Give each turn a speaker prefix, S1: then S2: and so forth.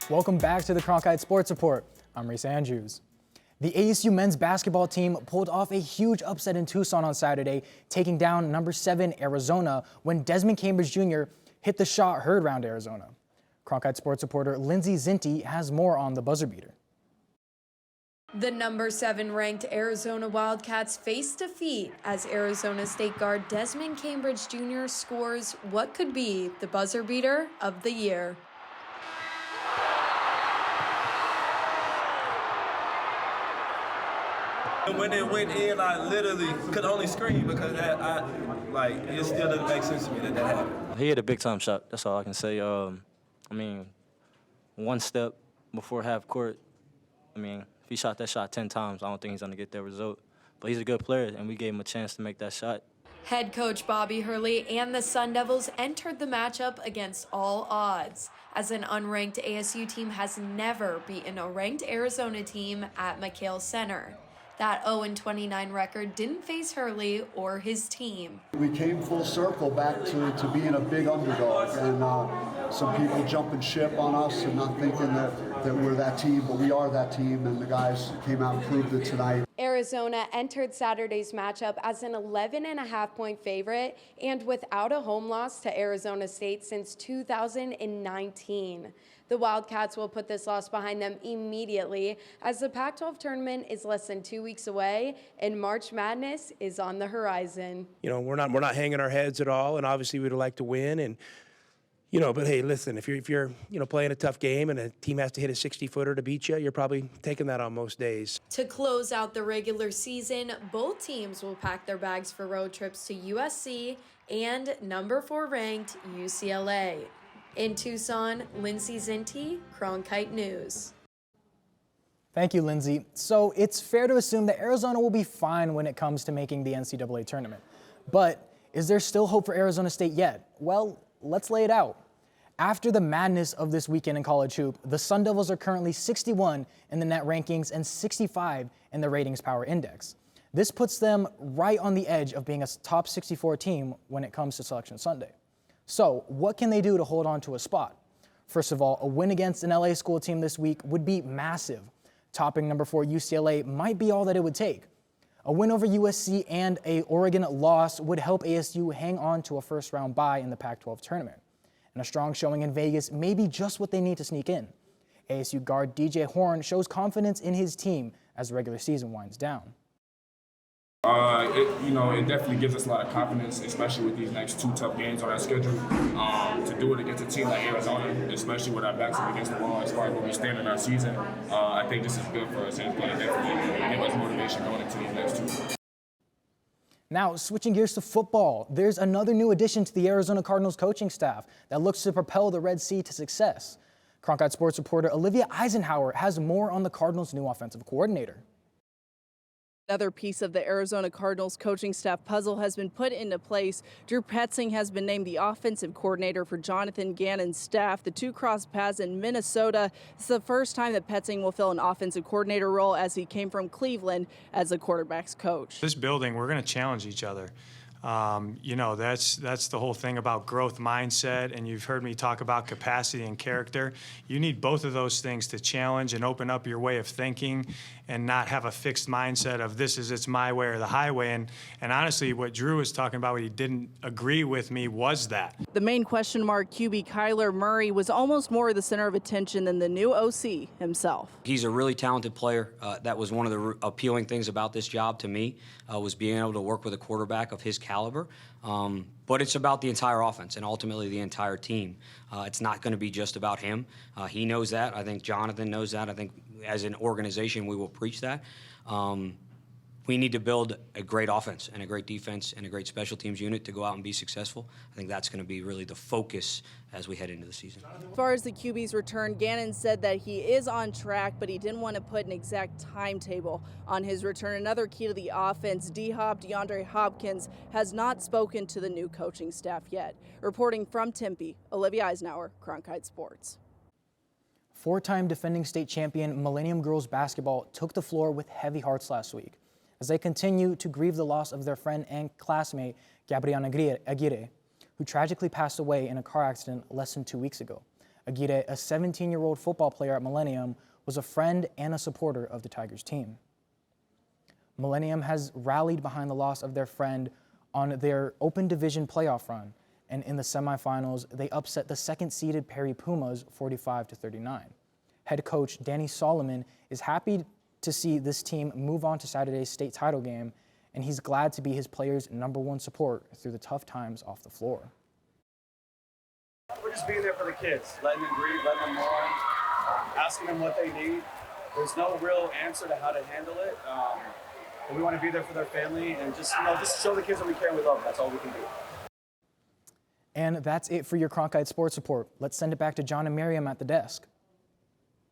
S1: Welcome back to the Cronkite Sports Report. I'm Reese Andrews. The ASU men's basketball team pulled off a huge upset in Tucson on Saturday, taking down number 7 Arizona when Desmond Cambridge Jr. hit the shot heard around Arizona. Cronkite Sports reporter Lindsay Zinti has more on the buzzer beater.
S2: The number 7 ranked Arizona Wildcats face defeat as Arizona State guard Desmond Cambridge Jr. scores what could be the buzzer beater of the year.
S3: When it went in, I literally could only scream because it still doesn't make sense to me that happened.
S4: He hit a big-time shot. That's all I can say. One step before half court. If he shot that shot 10 times, I don't think he's going to get that result. But he's a good player, and we gave him a chance to make that shot.
S2: Head coach Bobby Hurley and the Sun Devils entered the matchup against all odds, as an unranked ASU team has never beaten a ranked Arizona team at McKale Center. That 0-29 record didn't faze Hurley or his team.
S5: We came full circle back to being a big underdog, and some people jumping ship on us and not thinking that we're that team, but we are that team, and the guys came out and proved it tonight.
S2: Arizona entered Saturday's matchup as an 11.5-point favorite and without a home loss to Arizona State since 2019. The Wildcats will put this loss behind them immediately as the Pac-12 tournament is less than 2 weeks away and March Madness is on the horizon.
S6: We're not hanging our heads at all, and obviously we'd like to win. And but hey, listen, if you're playing a tough game and a team has to hit a 60-footer to beat you, you're probably taking that on most days.
S2: To close out the regular season, both teams will pack their bags for road trips to USC and number 4 ranked UCLA. In Tucson, Lindsay Zinti, Cronkite News.
S1: Thank you, Lindsay. So it's fair to assume that Arizona will be fine when it comes to making the NCAA tournament. But is there still hope for Arizona State yet? Well, let's lay it out. After the madness of this weekend in college hoop, the Sun Devils are currently 61 in the net rankings and 65 in the ratings power index. This puts them right on the edge of being a top 64 team when it comes to Selection Sunday. So what can they do to hold on to a spot? First of all, a win against an LA school team this week would be massive. Topping number 4 UCLA might be all that it would take. A win over USC and a Oregon loss would help ASU hang on to a first-round bye in the Pac-12 tournament. And a strong showing in Vegas may be just what they need to sneak in. ASU guard DJ Horn shows confidence in his team as the regular season winds down.
S7: It definitely gives us a lot of confidence, especially with these next 2 tough games on our schedule. To do it against a team like Arizona, especially with our backs up against the wall as far as where we stand in our season, I think this is good for us and it's going to definitely give us motivation going into these next 2.
S1: Now, switching gears to football, there's another new addition to the Arizona Cardinals coaching staff that looks to propel the Red Sea to success. Cronkite Sports reporter Olivia Eisenhower has more on the Cardinals' new offensive coordinator.
S8: Another piece of the Arizona Cardinals coaching staff puzzle has been put into place. Drew Petzing has been named the offensive coordinator for Jonathan Gannon's staff. The 2 crossed paths in Minnesota. It's the first time that Petzing will fill an offensive coordinator role as he came from Cleveland as a quarterback's coach.
S9: This building, we're going to challenge each other. That's the whole thing about growth mindset, and you've heard me talk about capacity and character. You need both of those things to challenge and open up your way of thinking and not have a fixed mindset of it's my way or the highway. And honestly, what Drew was talking about, what he didn't agree with me was that.
S8: The main question mark, QB Kyler Murray, was almost more the center of attention than the new OC himself.
S10: He's a really talented player. That was one of the appealing things about this job to me, was being able to work with a quarterback of his caliber. But it's about the entire offense and ultimately the entire team. It's not going to be just about him. He knows that. I think Jonathan knows that. I think as an organization we will preach that. We need to build a great offense and a great defense and a great special teams unit to go out and be successful. I think that's going to be really the focus as we head into the season.
S8: As far as the QB's return, Gannon said that he is on track, but he didn't want to put an exact timetable on his return. Another key to the offense, D-Hop DeAndre Hopkins has not spoken to the new coaching staff yet. Reporting from Tempe, Olivia Eisenhower, Cronkite Sports.
S1: 4-time defending state champion Millennium girls basketball took the floor with heavy hearts last week as they continue to grieve the loss of their friend and classmate Gabriana Aguirre, who tragically passed away in a car accident less than 2 weeks ago. Aguirre, a 17-year-old football player at Millennium, was a friend and a supporter of the Tigers team. Millennium has rallied behind the loss of their friend on their Open Division playoff run, and in the semifinals, they upset the second-seeded Perry Pumas 45-39. Head coach Danny Solomon is happy to see this team move on to Saturday's state title game, and he's glad to be his players' #1 support through the tough times off the floor.
S11: We're just being there for the kids, letting them breathe, letting them mourn, asking them what they need. There's no real answer to how to handle it. But we want to be there for their family and just show the kids that we care and we love them. That's all we can do.
S1: And that's it for your Cronkite Sports Report. Let's send it back to John and Miriam at the desk.